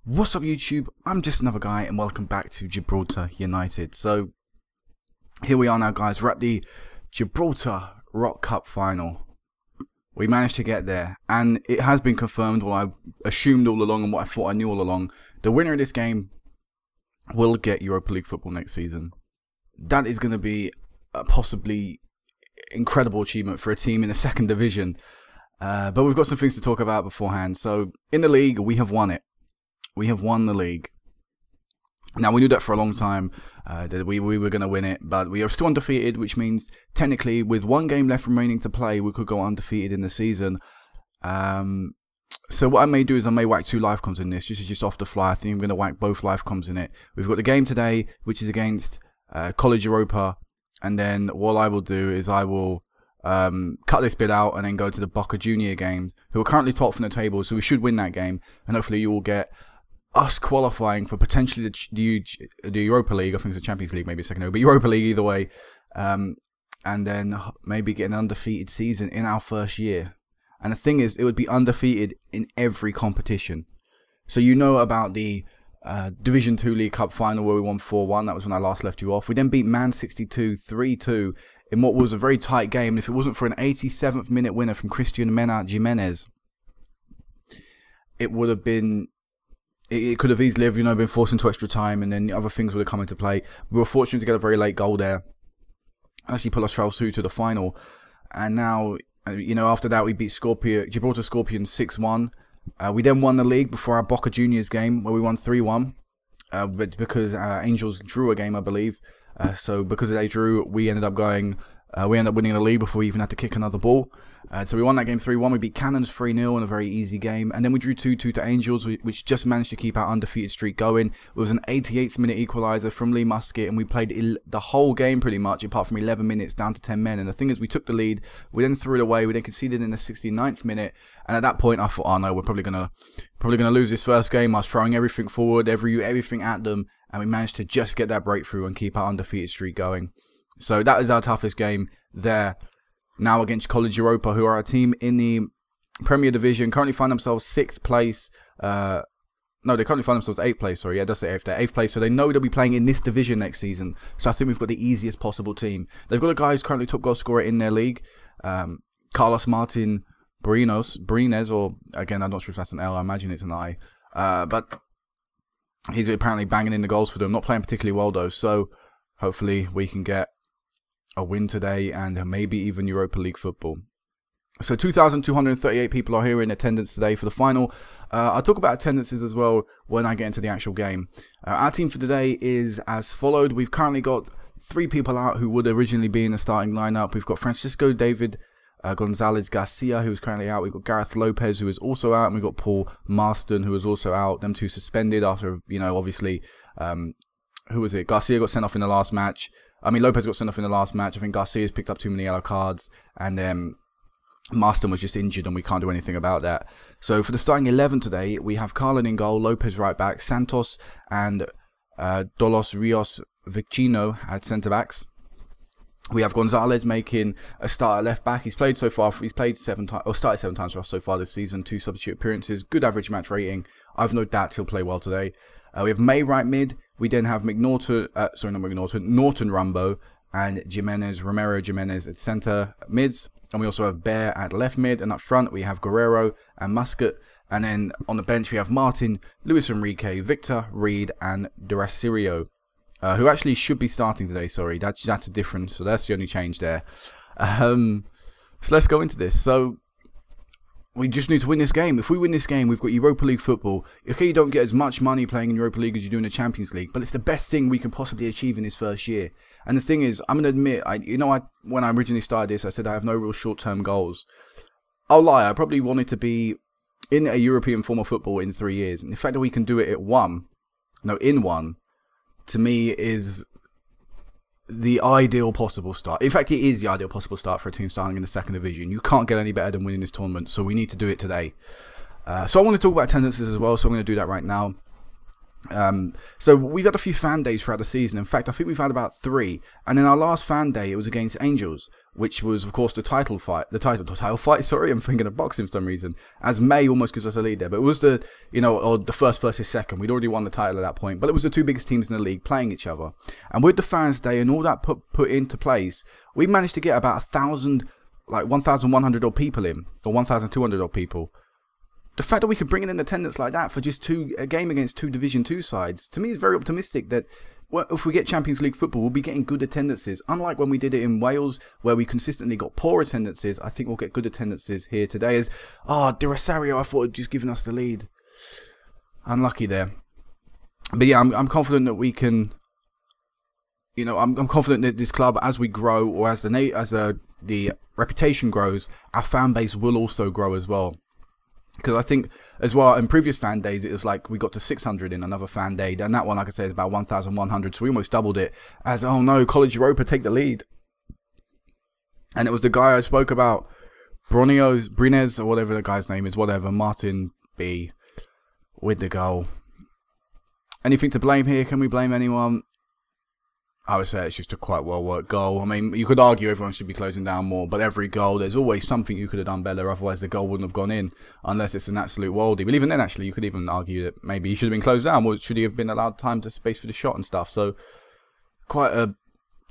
What's up YouTube? I'm just another guy and welcome back to Gibraltar United. So here we are now guys, we're at the Gibraltar Rock Cup final. We managed to get there and it has been confirmed what I assumed all along and what I thought I knew all along. The winner of this game will get Europa League football next season. That is going to be a possibly incredible achievement for a team in the second division. But we've got some things to talk about beforehand. So in the league we have won it. We have won the league. Now, we knew that for a long time, that we were going to win it, but we are still undefeated, which means technically with one game left remaining to play, we could go undefeated in the season. So what I may do is I may whack 2 live comms in this. This is just off the fly. I think I'm going to whack both live comms in it. We've got the game today, which is against College Europa, and then what I will do is I will cut this bit out and then go to the Boca Junior games, who are currently top from the table, so we should win that game, and hopefully you will get us qualifying for potentially the Europa League. I think it's the Champions League, maybe secondary, but Europa League either way. And then maybe get an undefeated season in our first year. And the thing is, it would be undefeated in every competition. So you know about the Division 2 League Cup final where we won 4-1. That was when I last left you off. We then beat Man 62 3-2 in what was a very tight game. And if it wasn't for an 87th minute winner from Christian Mena Jimenez, it would have been... It could have easily have, been forced into extra time, and then other things would have come into play. We were fortunate to get a very late goal there, actually put us through to the final. And now, after that we beat Gibraltar Scorpions 6-1. We then won the league before our Boca Juniors game, where we won 3-1. But because Angels drew a game, I believe. So because they drew, we ended up winning the league before we even had to kick another ball. So we won that game 3-1. We beat Cannons 3-0 in a very easy game. And then we drew 2-2 to Angels, which just managed to keep our undefeated streak going. It was an 88th minute equalizer from Lee Musket, and we played the whole game pretty much, apart from 11 minutes down to 10 men. And the thing is, we took the lead, we then threw it away, we then conceded in the 69th minute. And at that point, I thought, oh no, we're probably gonna lose this first game. I was throwing everything forward, everything at them, and we managed to just get that breakthrough and keep our undefeated streak going. So that is our toughest game there. Now against College Europa, who are a team in the Premier Division, currently find themselves 6th place. No, they currently find themselves 8th place, sorry. Yeah, that's the 8th place. So they know they'll be playing in this division next season. So I think we've got the easiest possible team. They've got a guy who's currently top goal scorer in their league, Carlos Martin Brines, or again, I'm not sure if that's an L, I imagine it's an I. But he's apparently banging in the goals for them. Not playing particularly well though, so hopefully we can get a win today and maybe even Europa League football. So 2,238 people are here in attendance today for the final. I'll talk about attendances as well when I get into the actual game. Our team for today is as followed. We've currently got 3 people out who would originally be in the starting lineup. We've got Francisco David Gonzalez Garcia, who's currently out. We've got Gareth Lopez, who is also out, and we've got Paul Marston, who is also out. Them 2 suspended after, obviously, who was it? Garcia got sent off in the last match. Lopez got sent off in the last match. I think Garcia's picked up too many yellow cards, and Marston was just injured, and we can't do anything about that. So for the starting 11 today, we have Carlin in goal, Lopez right back, Santos and Dolos Rios Vicino at centre backs. We have Gonzalez making a start at left back. He's played 7 times, or started 7 times for us so far this season. 2 substitute appearances, good average match rating. I've no doubt he'll play well today. We have May right mid. We then have Norton Rumbo and Romero Jimenez at centre mids. And we also have Bear at left mid. And up front we have Guerrero and Muscat. And then on the bench we have Martin, Luis Enrique, Victor, Reed and Duracirio, who actually should be starting today. Sorry, that's a difference. So that's the only change there. So let's go into this. So we just need to win this game. If we win this game, we've got Europa League football. Okay, you don't get as much money playing in Europa League as you do in the Champions League, but it's the best thing we can possibly achieve in this first year. And the thing is, I'm going to admit, when I originally started this, I said I have no real short-term goals. I'll lie, I probably wanted to be in a European form of football in 3 years. And the fact that we can do it in one, to me is the ideal possible start. In fact, it is the ideal possible start for a team starting in the second division. You can't get any better than winning this tournament, so we need to do it today. So I want to talk about attendances as well, so I'm going to do that right now. So we've had a few fan days throughout the season. In fact, I think we've had about 3. And in our last fan day, it was against Angels, which was, of course, the title fight. Sorry, I'm thinking of boxing for some reason. As May almost gives us a lead there, but it was the, or the first versus second. We'd already won the title at that point, but it was the 2 biggest teams in the league playing each other. And with the fans day and all that put into place, we managed to get about 1,000, like 1,100 odd people in, or 1,200 odd people. The fact that we could bring in an attendance like that for just a game against 2 Division 2 sides, to me is very optimistic that if we get Champions League football, we'll be getting good attendances. Unlike when we did it in Wales, where we consistently got poor attendances, I think we'll get good attendances here today. De Rosario, I thought had just given us the lead. Unlucky there. But yeah, I'm confident that we can, I'm confident that this club, as we grow, or as the reputation grows, our fan base will also grow as well. Because I think, as well, in previous fan days, it was like we got to 600 in another fan day. And that one, like I say, is about 1,100. So we almost doubled it. As, oh no, College Europa take the lead. And it was the guy I spoke about, Brines, or whatever the guy's name is, Martin B, with the goal. Anything to blame here? Can we blame anyone? I would say it's just a quite well-worked goal. I mean, you could argue everyone should be closing down more, but every goal, there's always something you could have done better, otherwise the goal wouldn't have gone in, unless it's an absolute worldie. But even then, actually, you could even argue that maybe he should have been closed down, or should he have been allowed time to space for the shot and stuff. So, quite a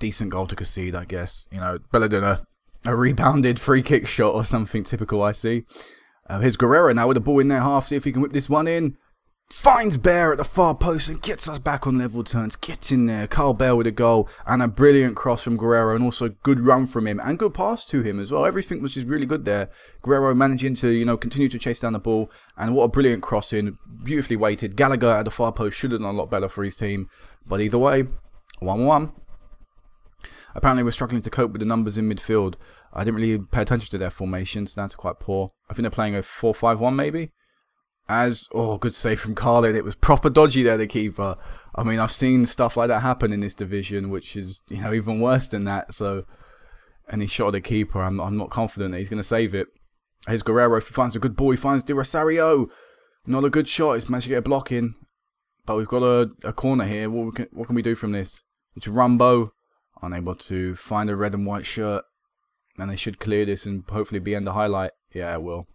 decent goal to concede, I guess. Better than a rebounded free kick shot or something typical, I see. Here's Guerrero now with the ball in their half, see if he can whip this one in. Finds Bear at the far post and gets us back on level terms. Gets in there. Carl Bale with a goal and a brilliant cross from Guerrero, and also good run from him and good pass to him as well. Everything was just really good there. Guerrero managing to, continue to chase down the ball, and what a brilliant crossing. Beautifully weighted. Gallagher at the far post should have done a lot better for his team, but either way, 1-1. Apparently we're struggling to cope with the numbers in midfield. I didn't really pay attention to their formations. That's quite poor. I think they're playing a 4-5-1 maybe. Good save from Carlin. It was proper dodgy there, the keeper. I mean, I've seen stuff like that happen in this division, which is, even worse than that. So, and he shot at the keeper. I'm not confident that he's going to save it. Here's Guerrero. If he finds a good ball, he finds De Rosario. Not a good shot. He's managed to get a block in. But we've got a corner here. What can we do from this? It's Rumbo. Unable to find a red and white shirt. And they should clear this and hopefully be end the highlight. Yeah, it will.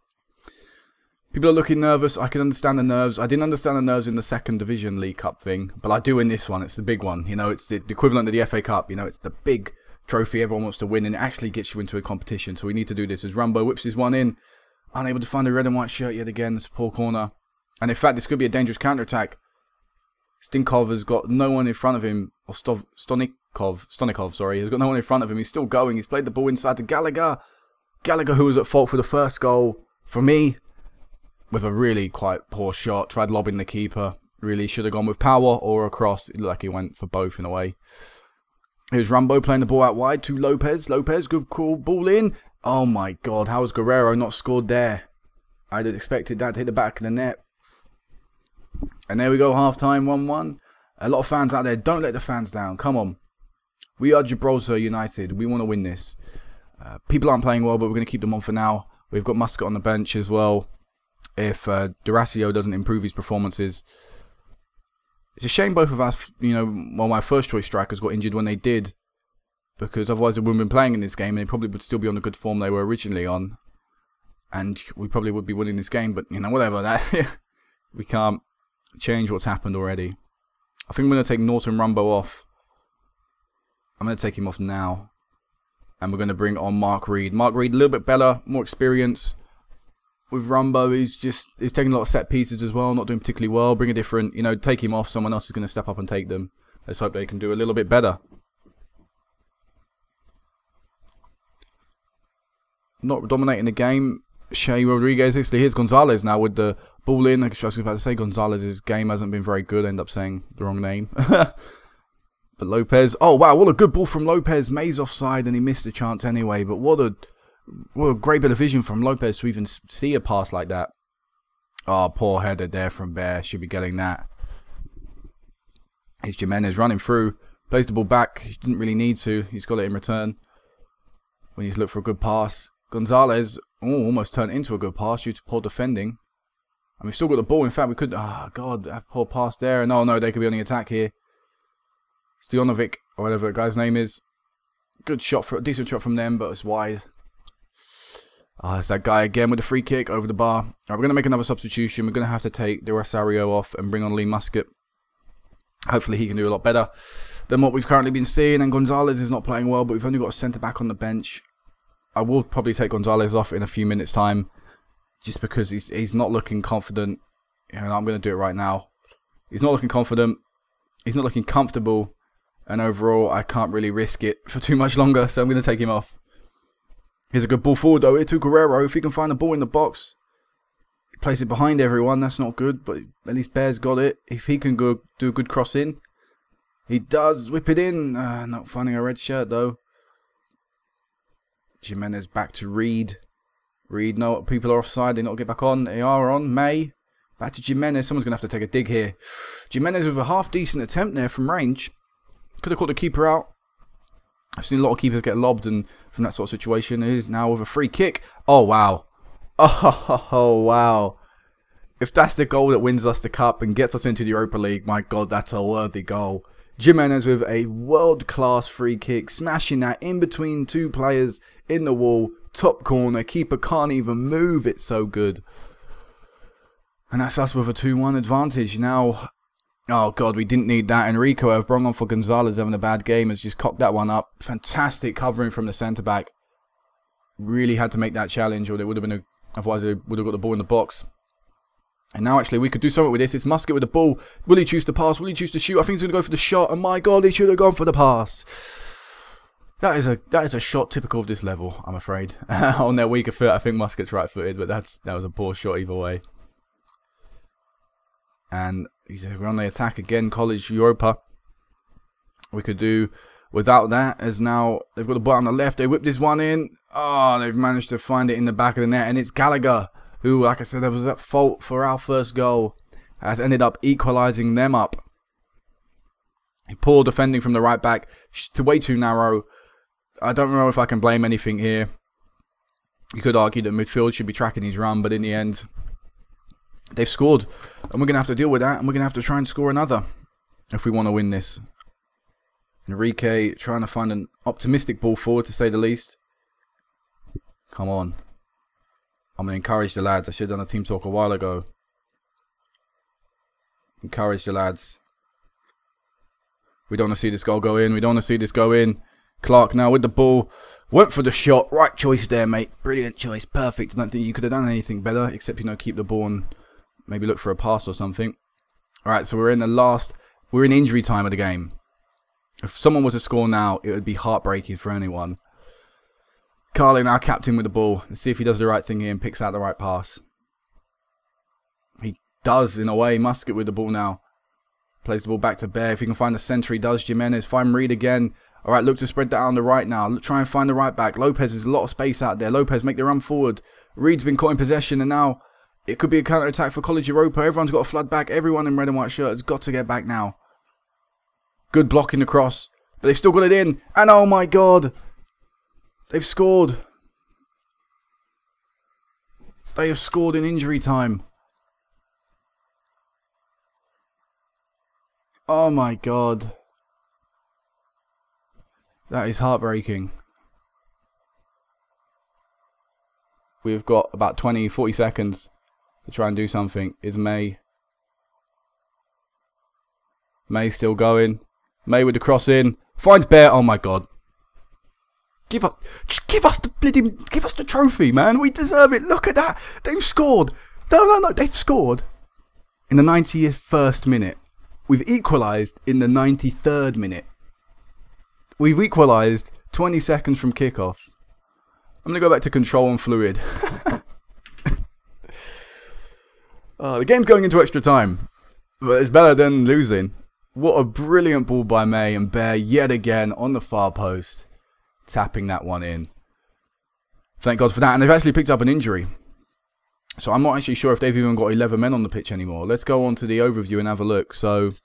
People are looking nervous. I can understand the nerves. I didn't understand the nerves in the second division League Cup thing, but I do in this one. It's the big one. It's the equivalent of the FA Cup. It's the big trophy everyone wants to win, and it actually gets you into a competition. So we need to do this. As Rumbo whips his one in, unable to find a red and white shirt yet again. It's a poor corner. And in fact, this could be a dangerous counter-attack. Stinkov has got no one in front of him. Or Stonikov, sorry. He's got no one in front of him. He's still going. He's played the ball inside to Gallagher. Gallagher, who was at fault for the first goal. For me, with a really quite poor shot, tried lobbing the keeper. Really should have gone with power or a cross. It looked like he went for both in a way. Here's Rumbo playing the ball out wide to Lopez. Lopez, good call, ball in. Oh my God, how has Guerrero not scored there? I'd have expected that to hit the back of the net. And there we go, half time, 1-1. A lot of fans out there, don't let the fans down. Come on. We are Gibraltar United. We want to win this. People aren't playing well, but we're going to keep them on for now. We've got Muscat on the bench as well. If Duracio doesn't improve his performances. It's a shame both of us, my first choice strikers got injured when they did. Because otherwise they wouldn't have been playing in this game, and they probably would still be on the good form they were originally on. And we probably would be winning this game, but whatever, that we can't change what's happened already. I think I'm going to take Norton Rumbo off. I'm going to take him off now. And we're going to bring on Mark Reed. Mark Reed, a little bit better, more experience. With Rumbo, he's taking a lot of set pieces as well, not doing particularly well. Bring a different, take him off. Someone else is going to step up and take them. Let's hope they can do a little bit better. Not dominating the game. Shea Rodriguez. Actually, here's Gonzalez now with the ball in. I was about to say Gonzalez's game hasn't been very good. I end up saying the wrong name. But Lopez. Oh, wow. What a good ball from Lopez. May's offside and he missed the chance anyway. But what a great bit of vision from Lopez to even see a pass like that. Oh, poor header there from Bear. Should be getting that. Here's Jimenez running through. Plays the ball back. He didn't really need to. He's got it in return. We need to look for a good pass. Gonzalez almost turned into a good pass due to poor defending. And we've still got the ball. In fact, we could... Oh, God, that poor pass there. And oh, no, they could be on the attack here. Stojanovic, or whatever the guy's name is. Good shot, decent shot from them, but it's wide. Ah, it's that guy again with the free kick over the bar. Alright, we're going to make another substitution. We're going to have to take De Rosario off and bring on Lee Muscat. Hopefully he can do a lot better than what we've currently been seeing. And Gonzalez is not playing well, but we've only got a centre-back on the bench. I will probably take Gonzalez off in a few minutes' time, just because he's not looking confident. You know, I'm going to do it right now. He's not looking confident. He's not looking comfortable. And overall, I can't really risk it for too much longer, so I'm going to take him off. Here's a good ball forward though, here to Guerrero. If he can find the ball in the box, he plays it behind everyone. That's not good, but at least Bear's got it. If he can go do a good cross in, he does whip it in. Not finding a red shirt though. Jimenez back to Reed. Reed, no, people are offside. They not get back on. They are on. May. Back to Jimenez. Someone's going to have to take a dig here. Jimenez with a half-decent attempt there from range. Could have caught the keeper out. I've seen a lot of keepers get lobbed and from that sort of situation. It is now with a free kick. Oh, wow. Oh, wow. If that's the goal that wins us the cup and gets us into the Europa League, my God, that's a worthy goal. Jimenez with a world-class free kick, smashing that in between two players in the wall. Top corner. Keeper can't even move. It's so good. And that's us with a 2-1 advantage. Now, oh God, we didn't need that. Enrico, I've brought on for Gonzalez having a bad game, has just cocked that one up. Fantastic covering from the centre-back. Really had to make that challenge, or there would have been otherwise they would have got the ball in the box. And now actually we could do something with this. It's Muscat with the ball. Will he choose to pass? Will he choose to shoot? I think he's going to go for the shot. And my God, he should have gone for the pass. That is a shot typical of this level, I'm afraid. On their weaker foot, I think Muscat's right-footed, but that was a poor shot either way. And we're on the attack again, College Europa. We could do without that, as now they've got the ball on the left. They whip this one in. Oh, they've managed to find it in the back of the net. And it's Gallagher, who, like I said, there was at fault for our first goal, has ended up equalising them up. Poor defending from the right back, way too narrow. I don't know if I can blame anything here. You could argue that midfield should be tracking his run, but in the end, they've scored. And we're going to have to deal with that, and we're going to have to try and score another if we want to win this. Enrique trying to find an optimistic ball forward, to say the least. Come on. I'm going to encourage the lads. I should have done a team talk a while ago. Encourage the lads. We don't want to see this goal go in. We don't want to see this go in. Clark now with the ball. Went for the shot. Right choice there, mate. Brilliant choice. Perfect. I don't think you could have done anything better, except, you know, keep the ball and maybe look for a pass or something. Alright, so we're in the last... We're in injury time of the game. If someone was to score now, it would be heartbreaking for anyone. Carlin, our captain, with the ball. Let's see if he does the right thing here and picks out the right pass. He does, in a way. Muscat with the ball now. Plays the ball back to Bear. If he can find the centre, he does. Jimenez, find Reed again. Alright, look to spread that out on the right now. Look, try and find the right back. Lopez, there's a lot of space out there. Lopez, make the run forward. Reed's been caught in possession, and now it could be a counter-attack for College Europa. Everyone's got to flood back. Everyone in red and white shirt has got to get back now. Good blocking the cross. But they've still got it in. And oh my God. They've scored. They have scored in injury time. Oh my God. That is heartbreaking. We've got about 20, 40 seconds to try and do something. Is May. May still going. May with the cross in. Finds Bear. Oh my God. Give us the trophy, man. We deserve it. Look at that. They've scored. No. They've scored in the 91st minute. We've equalised in the 93rd minute. We've equalised 20 seconds from kickoff. I'm going to go back to control and fluid. The game's going into extra time. But it's better than losing. What a brilliant ball by May, and Bear yet again on the far post. Tapping that one in. Thank God for that. And they've actually picked up an injury. So I'm not actually sure if they've even got 11 men on the pitch anymore. Let's go on to the overview and have a look. So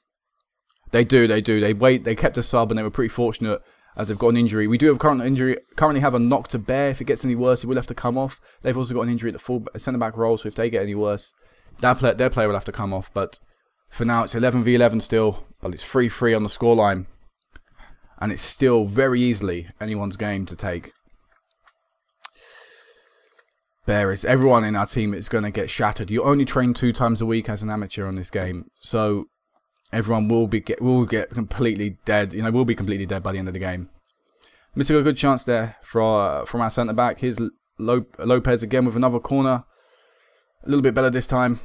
they do. They kept a sub and they were pretty fortunate as they've got an injury. We do have currently have a knock to Bear. If it gets any worse, he will have to come off. They've also got an injury at the full centre-back role, so if they get any worse, Their player will have to come off, but for now it's 11v11 still, but it's 3-3 on the scoreline. And it's still very easily anyone's game to take. Everyone in our team is going to get shattered. You only train 2 times a week as an amateur on this game, so everyone will get completely dead. You know, will be completely dead by the end of the game. Missing a good chance there from our centre back. Here's Lopez again with another corner. A little bit better this time.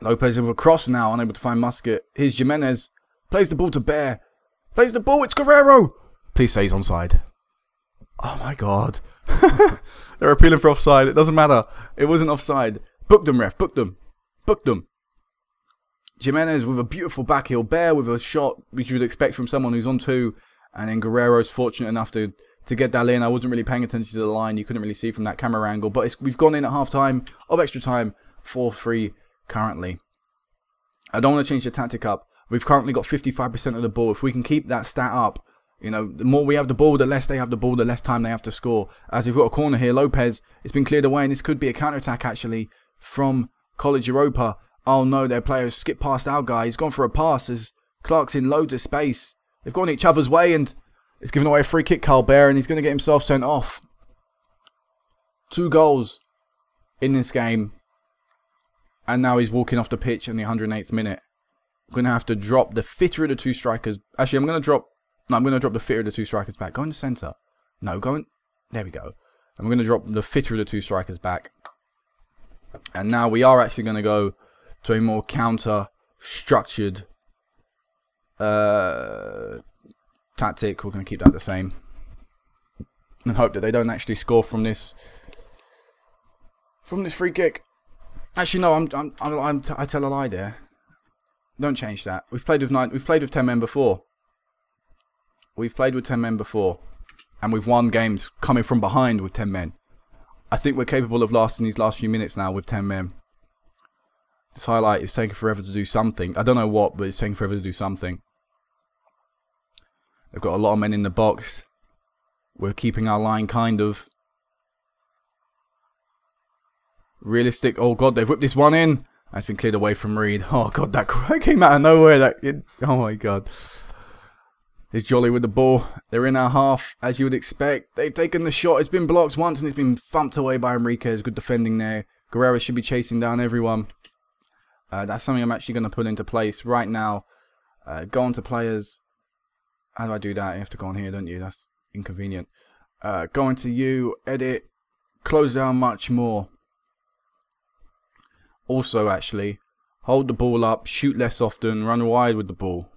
Lopez with a cross now, unable to find Musket. Here's Jimenez. Plays the ball to Bear. Plays the ball. It's Guerrero. Please say he's onside. Oh my god. They're appealing for offside. It doesn't matter. It wasn't offside. Book them, ref. Book them. Book them. Jimenez with a beautiful backheel. Bear with a shot which you would expect from someone who's on 2. And then Guerrero's fortunate enough to get that in. I wasn't really paying attention to the line. You couldn't really see from that camera angle. But we've gone in at half time of extra time. 4-3 currently. I don't want to change the tactic up. We've currently got 55% of the ball. If we can keep that stat up, you know, the more we have the ball, the less they have the ball, the less time they have to score. As we've got a corner here, Lopez, it's been cleared away, and this could be a counter-attack actually from College Europa. Oh no, their players skip past our guy. He's gone for a pass as Clark's in loads of space. They've gone each other's way, and it's given away a free kick, Carl Bear, and he's going to get himself sent off. 2 goals in this game, and now he's walking off the pitch in the 108th minute. I'm going to have to drop the fitter of the 2 strikers. Actually, I'm going to drop the fitter of the 2 strikers back. Go in the centre. No, go in. There we go. I'm going to drop the fitter of the 2 strikers back. And now we are actually going to go to a more counter-structured tactic. We're going to keep that the same. And hope that they don't actually score from this free kick. Actually, no, I tell a lie there. Don't change that. We've played with 10 men before. We've played with 10 men before, and we've won games coming from behind with 10 men. I think we're capable of lasting these last few minutes now with 10 men. This highlight is taking forever to do something. I don't know what, but it's taking forever to do something. They've got a lot of men in the box. We're keeping our line kind of realistic. Oh god, they've whipped this one in. It's been cleared away from Reed. Oh god, that came out of nowhere. Oh my god. Here's Jolly with the ball. They're in our half, as you would expect. They've taken the shot. It's been blocked once, and it's been thumped away by Enriquez. Good defending there. Guerrero should be chasing down everyone. That's something I'm actually going to put into place right now. Go on to players. How do I do that? You have to go on here, don't you? That's inconvenient. Go into you, edit, close down much more. Also, actually, hold the ball up, shoot less often, run wide with the ball.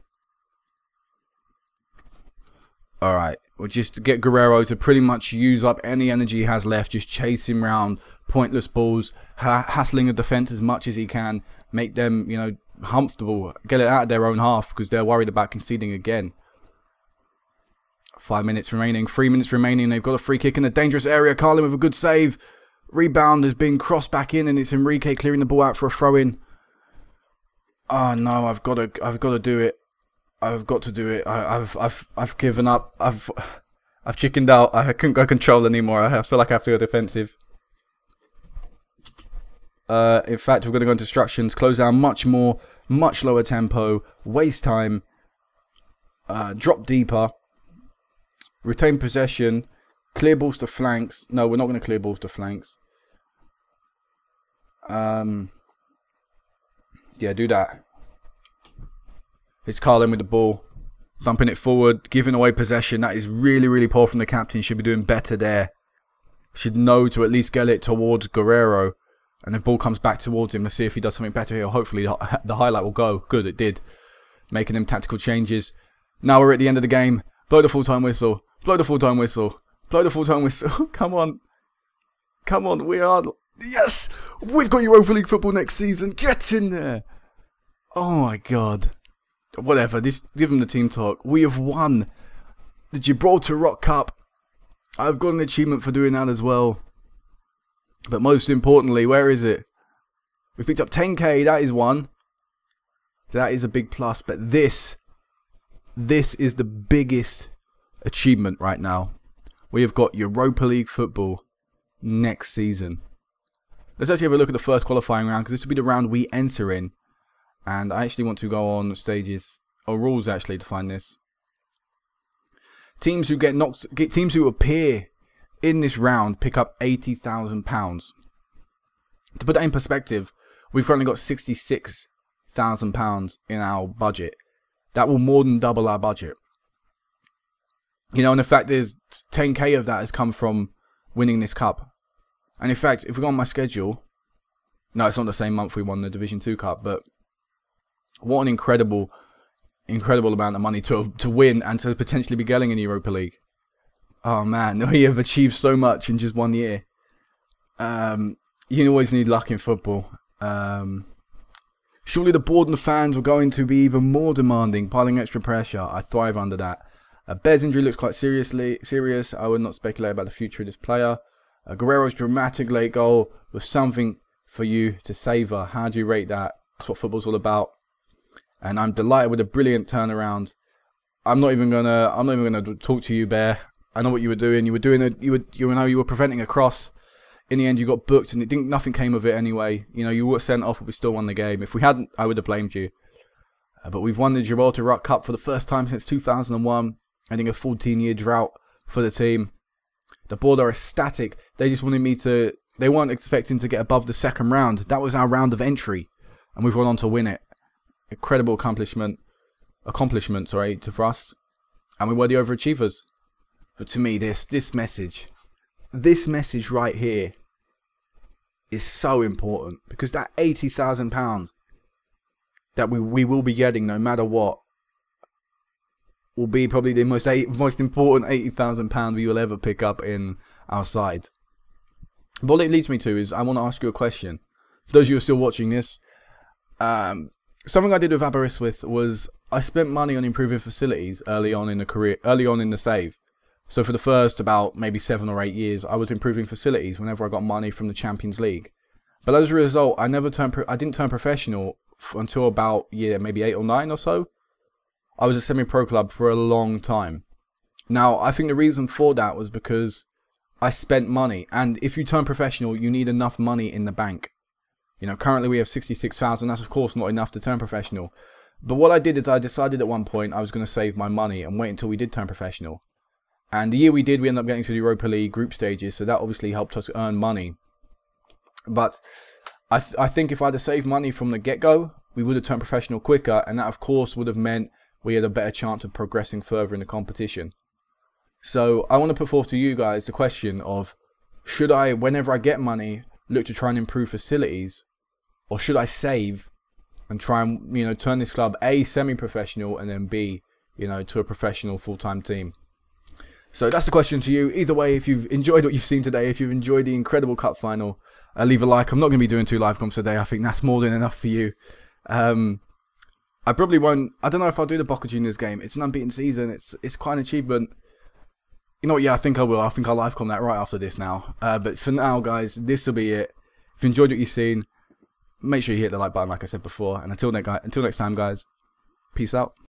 Alright, we'll just get Guerrero to pretty much use up any energy he has left. Just chase him round, pointless balls, hassling the defence as much as he can. Make them, you know, comfortable. Get it out of their own half because they're worried about conceding again. 5 minutes remaining, 3 minutes remaining. They've got a free kick in a dangerous area. Carlin with a good save. Rebound has been crossed back in, and it's Enrique clearing the ball out for a throw-in. Oh no, I've got to do it. I've got to do it. I've given up. I've chickened out. I couldn't go control anymore. I feel like I have to go defensive. In fact, we're going to go into instructions. Close down much more, much lower tempo. Waste time. Drop deeper. Retain possession. Clear balls to flanks. No, we're not going to clear balls to flanks. Yeah, do that. It's Carlin with the ball, thumping it forward, giving away possession. That is really, really poor from the captain. Should be doing better there. Should know to at least get it towards Guerrero. And the ball comes back towards him. Let's see if he does something better here. Hopefully the highlight will go. Good, it did. Making them tactical changes. Now we're at the end of the game. Blow the full-time whistle. Blow the full-time whistle. Blow the full-time whistle. Come on. Come on, we are... Yes! We've got Europa League football next season. Get in there. Oh my god. Whatever, give them the team talk. We have won the Gibraltar Rock Cup. I've got an achievement for doing that as well. But most importantly, where is it? We've picked up 10k, that is one. That is a big plus. But this is the biggest achievement right now. We have got Europa League football next season. Let's actually have a look at the first qualifying round, because this will be the round we enter in. And I actually want to go on stages, or rules actually, to find this. Teams who teams who appear in this round pick up £80,000. To put that in perspective, we've currently got £66,000 in our budget. That will more than double our budget. You know, and the fact is, 10k of that has come from winning this cup. And in fact, if we go on my schedule, no, it's not the same month we won the Division 2 Cup, but what an incredible amount of money to win and to potentially be getting in the Europa League. Oh man, we have achieved so much in just 1 year. You always need luck in football. Surely the board and the fans were going to be even more demanding, piling extra pressure. I thrive under that. Bear's injury looks quite serious. I would not speculate about the future of this player. Guerrero's dramatic late goal was something for you to savour. How do you rate that? That's what football's all about. And I'm delighted with a brilliant turnaround. I'm not even gonna talk to you, Bear. I know what you were doing. You were preventing a cross. In the end, you got booked, and nothing came of it anyway. You know, you were sent off, but we still won the game. If we hadn't, I would have blamed you. But we've won the Gibraltar Cup for the first time since 2001. Ending a 14-year drought for the team. The board are ecstatic. They just wanted me to. They weren't expecting to get above the second round. That was our round of entry, and we've gone on to win it. Incredible accomplishment, sorry, for us, and we were the overachievers. But to me, this message right here is so important, because that £80,000 that we will be getting no matter what will be probably the most important £80,000 we will ever pick up in our side. But what it leads me to is I want to ask you a question. For those of you who are still watching this, something I did with Aberystwyth was I spent money on improving facilities early on in the save. So for the first about maybe 7 or 8 years, I was improving facilities whenever I got money from the Champions League. But as a result, I didn't turn professional until about maybe 8 or 9 or so. I was a semi-pro club for a long time. Now, I think the reason for that was because I spent money, and if you turn professional, you need enough money in the bank. You know, currently we have 66,000. That's of course not enough to turn professional. But what I did is I decided at one point I was going to save my money and wait until we did turn professional. And the year we did, we ended up getting to the Europa League group stages, so that obviously helped us earn money. But I think if I'd have saved money from the get-go, we would have turned professional quicker, and that of course would have meant we had a better chance of progressing further in the competition. So I want to put forth to you guys the question of, should I, whenever I get money, look to try and improve facilities, or should I save and try and, you know, turn this club A, semi-professional, and then B, you know, to a professional full-time team? So that's the question to you. Either way, if you've enjoyed what you've seen today, if you've enjoyed the incredible cup final, leave a like. I'm not going to be doing 2 live comps today. I think that's more than enough for you. I probably won't. I don't know if I'll do the Boca Juniors game. It's an unbeaten season. It's quite an achievement. You know what? Yeah, I think I will. I think I'll live com that right after this now. But for now, guys, this will be it. If you enjoyed what you've seen, make sure you hit the like button, like I said before. And until next time, guys, peace out.